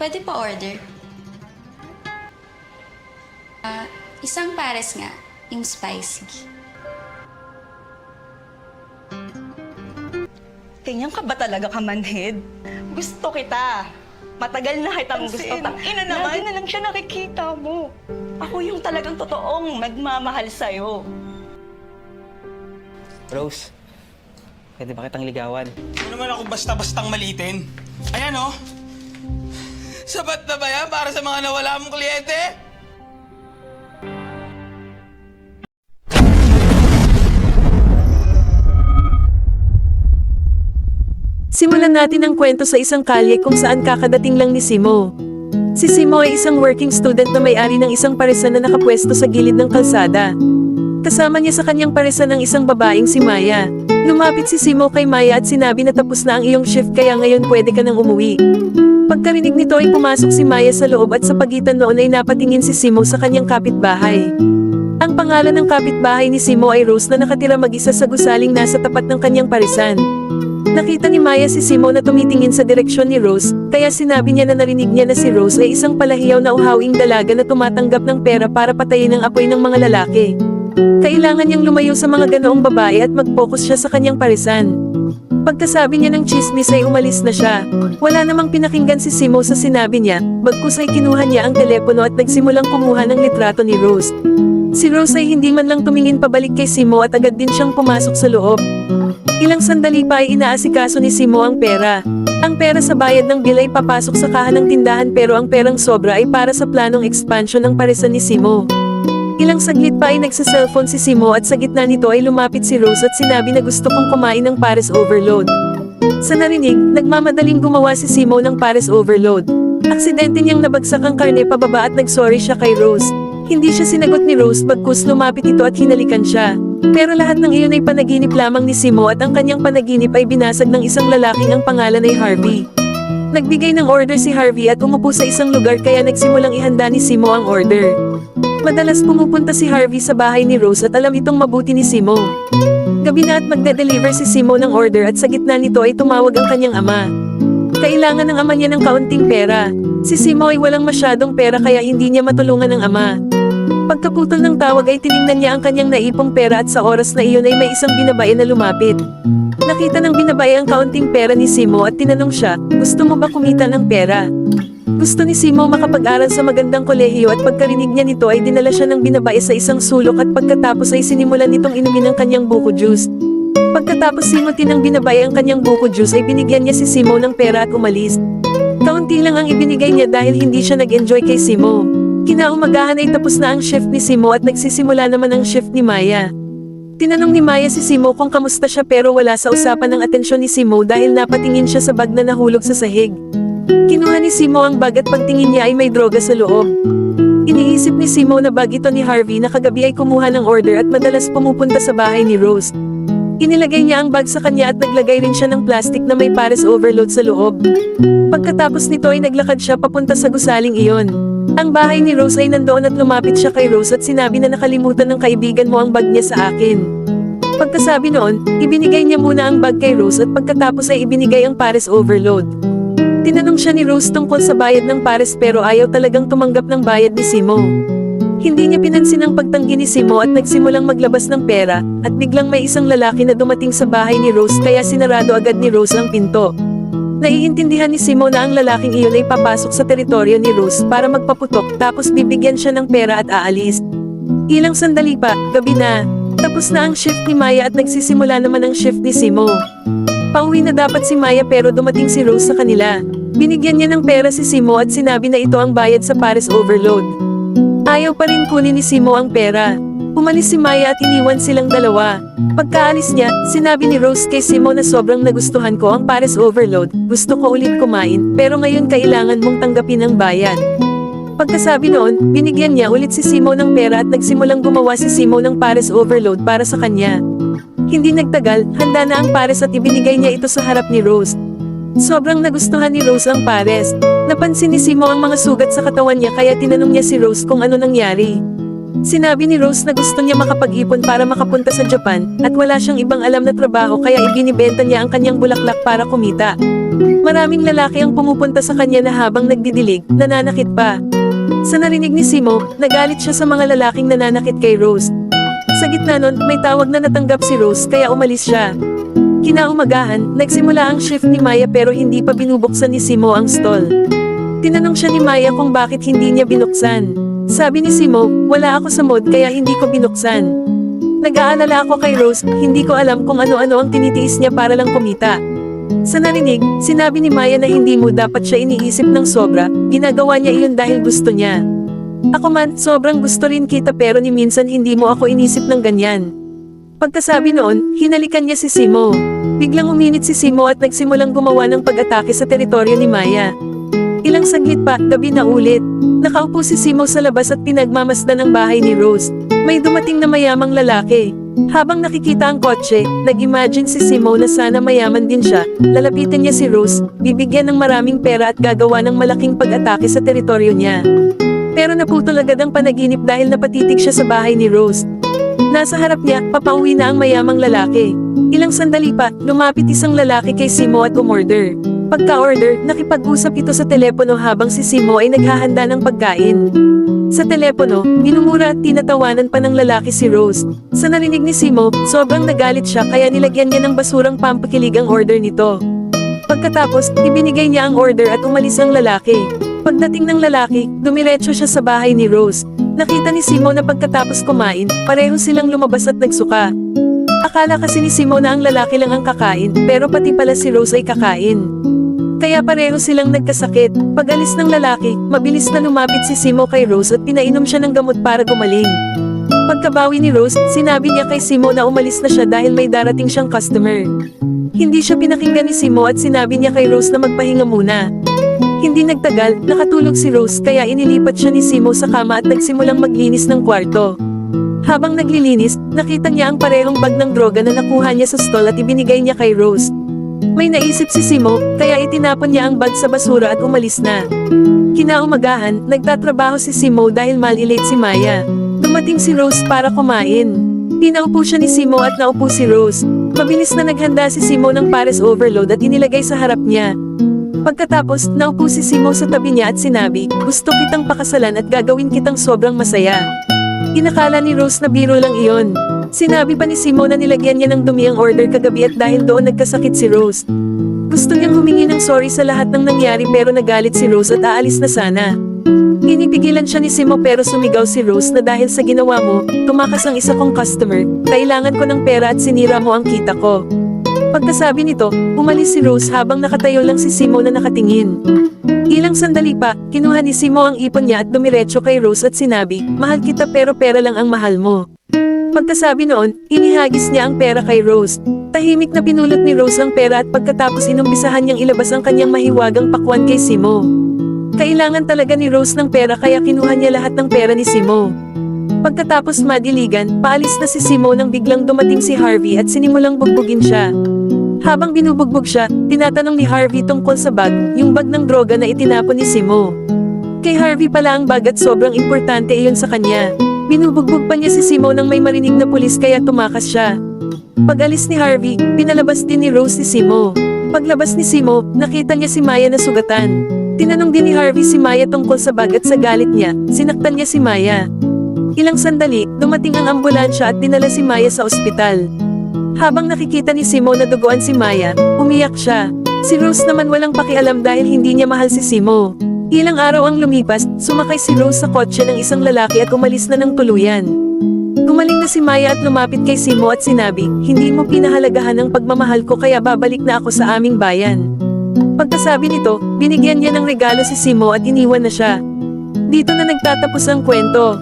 Pwede pa order? Isang pares nga, yung spicy. Ganyan ka ba talaga kamanhid? Gusto kita. Matagal na kitang gusto. Ina naman. Lagi na lang siya nakikita mo. Ako yung talagang totoong nagmamahal sa'yo. Rose, pwede ba kitang ligawan? Ano naman ako basta-bastang malitin? Ayan oh! Sapat na ba yan para sa mga nawala mong kliyente? Simulan natin ang kwento sa isang kalye kung saan kakadating lang ni Simo. Si Simo ay isang working student na may-ari ng isang paresan na nakapwesto sa gilid ng kalsada. Kasama niya sa kanyang paresan ng isang babaeng si Maya. Lumapit si Simo kay Maya at sinabi na tapos na ang iyong shift kaya ngayon pwede ka nang umuwi. Pagkarinig nito ay pumasok si Maya sa loob at sa pagitan noon ay napatingin si Simo sa kanyang kapitbahay. Ang pangalan ng kapitbahay ni Simo ay Rose na nakatira mag-isa sa gusaling nasa tapat ng kanyang paresan. Nakita ni Maya si Simo na tumitingin sa direksyon ni Rose, kaya sinabi niya na narinig niya na si Rose ay isang palahiyaw na uhawing dalaga na tumatanggap ng pera para patayin ang apoy ng mga lalaki. Kailangan niyang lumayo sa mga ganoong babae at mag-focus siya sa kanyang paresan. Pagkasabi niya ng chismis ay umalis na siya. Wala namang pinakinggan si Simo sa sinabi niya, bagkus ay kinuha niya ang telepono at nagsimulang kumuha ng litrato ni Rose. Si Rose ay hindi man lang tumingin pabalik kay Simo at agad din siyang pumasok sa loob. Ilang sandali pa ay inaasikaso ni Simo ang pera. Ang pera sa bayad ng bill ay papasok sa kahan ng tindahan pero ang perang sobra ay para sa planong expansion ng paresan ni Simo. Ilang saglit pa ay nagsa-cellphone si Simo at sa gitna nito ay lumapit si Rose at sinabi na gusto kong kumain ng pares overload. Sa narinig, nagmamadaling gumawa si Simo ng pares overload. Aksidente niyang nabagsak ang karne pababa at nagsorry siya kay Rose. Hindi siya sinagot ni Rose bagkus lumapit ito at hinalikan siya. Pero lahat ng iyon ay panaginip lamang ni Simo at ang kanyang panaginip ay binasag ng isang lalaking ang pangalan ay Harvey. Nagbigay ng order si Harvey at umupo sa isang lugar kaya nagsimulang ihanda ni Simo ang order. Madalas pumupunta si Harvey sa bahay ni Rose at alam itong mabuti ni Simo. Gabi na at magde-deliver si Simo ng order at sa gitna nito ay tumawag ang kanyang ama. Kailangan ng ama niya ng kaunting pera. Si Simo ay walang masyadong pera kaya hindi niya matulungan ng ama. Pagkaputol ng tawag ay tiningnan niya ang kanyang naipong pera at sa oras na iyon ay may isang binabae na lumapit. Nakita ng binabae ang kaunting pera ni Simo at tinanong siya, gusto mo ba kumita ng pera? Gusto ni Simo makapag-aral sa magandang kolehiyo at pagkarinig niya nito ay dinala siya ng binabae sa isang sulok at pagkatapos ay sinimulan nitong inumin ang kanyang buko juice. Pagkatapos simutin ng binabae ang kanyang buko juice ay binigyan niya si Simo ng pera at umalis. Kaunti lang ang ibinigay niya dahil hindi siya nag-enjoy kay Simo. Kinaumagahan ay tapos na ang shift ni Simo at nagsisimula naman ang shift ni Maya. Tinanong ni Maya si Simo kung kamusta siya pero wala sa usapan ng atensyon ni Simo dahil napatingin siya sa bag na nahulog sa sahig. Kinuha ni Simo ang bag at pagtingin niya ay may droga sa loob. Iniisip ni Simo na bag ito ni Harvey na kagabi ay kumuha ng order at madalas pumupunta sa bahay ni Rose. Inilagay niya ang bag sa kanya at naglagay rin siya ng plastic na may pares overload sa loob. Pagkatapos nito ay naglakad siya papunta sa gusaling iyon. Ang bahay ni Rose ay nandoon at lumapit siya kay Rose at sinabi na nakalimutan ng kaibigan mo ang bag niya sa akin. Pagkasabi noon, ibinigay niya muna ang bag kay Rose at pagkatapos ay ibinigay ang pares overload. Tinanong siya ni Rose tungkol sa bayad ng pares pero ayaw talagang tumanggap ng bayad ni Simo. Hindi niya pinansin ang pagtanggi ni Simo at nagsimulang maglabas ng pera, at biglang may isang lalaki na dumating sa bahay ni Rose kaya sinarado agad ni Rose ang pinto. Naiintindihan ni Simo na ang lalaking iyon ay papasok sa teritoryo ni Rose para magpaputok tapos bibigyan siya ng pera at aalis. Ilang sandali pa, gabi na. Tapos na ang shift ni Maya at nagsisimula naman ang shift ni Simo. Pauwi na dapat si Maya pero dumating si Rose sa kanila. Binigyan niya ng pera si Simo at sinabi na ito ang bayad sa pares overload. Ayaw pa rin kunin ni Simo ang pera. Umalis si Maya at iniwan silang dalawa. Pagkaalis niya, sinabi ni Rose kay Simo na sobrang nagustuhan ko ang pares overload, gusto ko ulit kumain, pero ngayon kailangan mong tanggapin ang bayad. Pagkasabi noon, binigyan niya ulit si Simo ng pera at nagsimulang gumawa si Simo ng pares overload para sa kanya. Hindi nagtagal, handa na ang pares at ibinigay niya ito sa harap ni Rose. Sobrang nagustuhan ni Rose ang pares. Napansin ni Simo ang mga sugat sa katawan niya kaya tinanong niya si Rose kung ano nangyari. Sinabi ni Rose na gusto niya makapag-ipon para makapunta sa Japan, at wala siyang ibang alam na trabaho kaya ibinibenta niya ang kanyang bulaklak para kumita. Maraming lalaki ang pumupunta sa kanya na habang nagdidilig, nananakit pa. Sa narinig ni Simo, nagalit siya sa mga lalaking nananakit kay Rose. Sa gitna nun, may tawag na natanggap si Rose kaya umalis siya. Kinaumagahan, nagsimula ang shift ni Maya pero hindi pa binubuksan ni Simo ang stall. Tinanong siya ni Maya kung bakit hindi niya binuksan. Sabi ni Simo, wala ako sa mood kaya hindi ko binuksan. Nag-aalala ako kay Rose, hindi ko alam kung ano-ano ang tinitiis niya para lang kumita. Sa narinig, sinabi ni Maya na hindi mo dapat siya iniisip ng sobra, ginagawa niya iyon dahil gusto niya. Ako man, sobrang gusto rin kita pero ni minsan hindi mo ako inisip ng ganyan. Pagkasabi noon, hinalikan niya si Simo. Biglang uminit si Simo at nagsimulang gumawa ng pag-atake sa teritoryo ni Maya. Ilang saglit pa, gabi na ulit. Nakaupo si Simo sa labas at pinagmamasdan ang bahay ni Rose. May dumating na mayamang lalaki. Habang nakikita ang kotse, nag-imagine si Simo na sana mayaman din siya. Lalapitan niya si Rose, bibigyan ng maraming pera at gagawa ng malaking pag-atake sa teritoryo niya. Pero naputol agad ang panaginip dahil napatitig siya sa bahay ni Rose. Nasa harap niya, papauwi na ang mayamang lalaki. Ilang sandali pa, lumapit isang lalaki kay Simo at umorder. Pagka-order, nakipag-usap ito sa telepono habang si Simo ay naghahanda ng pagkain. Sa telepono, minumura at tinatawanan pa ng lalaki si Rose. Sa narinig ni Simo, sobrang nagalit siya kaya nilagyan niya ng basurang pampakilig ang order nito. Pagkatapos, ibinigay niya ang order at umalis ang lalaki. Pagdating ng lalaki, dumiretso siya sa bahay ni Rose. Nakita ni Simo na pagkatapos kumain, pareho silang lumabas at nagsuka. Akala kasi ni Simo na ang lalaki lang ang kakain, pero pati pala si Rose ay kakain. Kaya pareho silang nagkasakit. Pag-alis ng lalaki, mabilis na lumapit si Simo kay Rose at pinainom siya ng gamot para gumaling. Pagkabawi ni Rose, sinabi niya kay Simo na umalis na siya dahil may darating siyang customer. Hindi siya pinakinggan ni Simo at sinabi niya kay Rose na magpahinga muna. Hindi nagtagal, nakatulog si Rose kaya inilipat siya ni Simo sa kama at nagsimulang maglinis ng kwarto. Habang naglilinis, nakita niya ang parehong bag ng droga na nakuha niya sa stall at ibinigay niya kay Rose. May naisip si Simo, kaya itinapon niya ang bag sa basura at umalis na. Kinaumagahan, nagtatrabaho si Simo dahil malilate si Maya. Dumating si Rose para kumain. Pinaupo siya ni Simo at naupo si Rose. Mabilis na naghanda si Simo ng pares overload at inilagay sa harap niya. Pagkatapos, naupo si Simo sa tabi niya at sinabi, gusto kitang pakasalan at gagawin kitang sobrang masaya. Inakala ni Rose na biro lang iyon. Sinabi pa ni Simo na nilagyan niya ng dumi ang order kagabi at dahil doon nagkasakit si Rose. Gusto niyang humingi ng sorry sa lahat ng nangyari pero nagalit si Rose at aalis na sana. Pinipigilan siya ni Simo pero sumigaw si Rose na dahil sa ginawa mo, tumakas ang isa kong customer, kailangan ko ng pera at sinira mo ang kita ko. Pagkasabi nito, umalis si Rose habang nakatayo lang si Simo na nakatingin. Ilang sandali pa, kinuha ni Simo ang ipon niya at dumiretso kay Rose at sinabi, mahal kita pero pera lang ang mahal mo. Pagkasabi noon, inihagis niya ang pera kay Rose. Tahimik na pinulot ni Rose ang pera at pagkatapos inumpisahan niyang ilabas ang kanyang mahiwagang pakwan kay Simo. Kailangan talaga ni Rose ng pera kaya kinuha niya lahat ng pera ni Simo. Pagkatapos madiligan, paalis na si Simo nang biglang dumating si Harvey at sinimulang bugbugin siya. Habang binubugbog siya, tinatanong ni Harvey tungkol sa bag, yung bag ng droga na itinapon ni Simo. Kay Harvey pala ang bag at sobrang importante iyon sa kanya. Binubugbog pa niya si Simo nang may marinig na pulis kaya tumakas siya. Pag-alis ni Harvey, pinalabas din ni Rose si Simo. Paglabas ni Simo, nakita niya si Maya na sugatan. Tinanong din ni Harvey si Maya tungkol sa bag at sa galit niya, sinaktan niya si Maya. Ilang sandali, dumating ang ambulansya at dinala si Maya sa ospital. Habang nakikita ni Simo na duguan si Maya, umiyak siya. Si Rose naman walang pakialam dahil hindi niya mahal si Simo. Ilang araw ang lumipas, sumakay si Rose sa kotse ng isang lalaki at umalis na ng tuluyan. Gumaling na si Maya at lumapit kay Simo at sinabi, hindi mo pinahalagahan ang pagmamahal ko kaya babalik na ako sa aming bayan. Pagkasabi nito, binigyan niya ng regalo si Simo at iniwan na siya. Dito na nagtatapos ang kwento.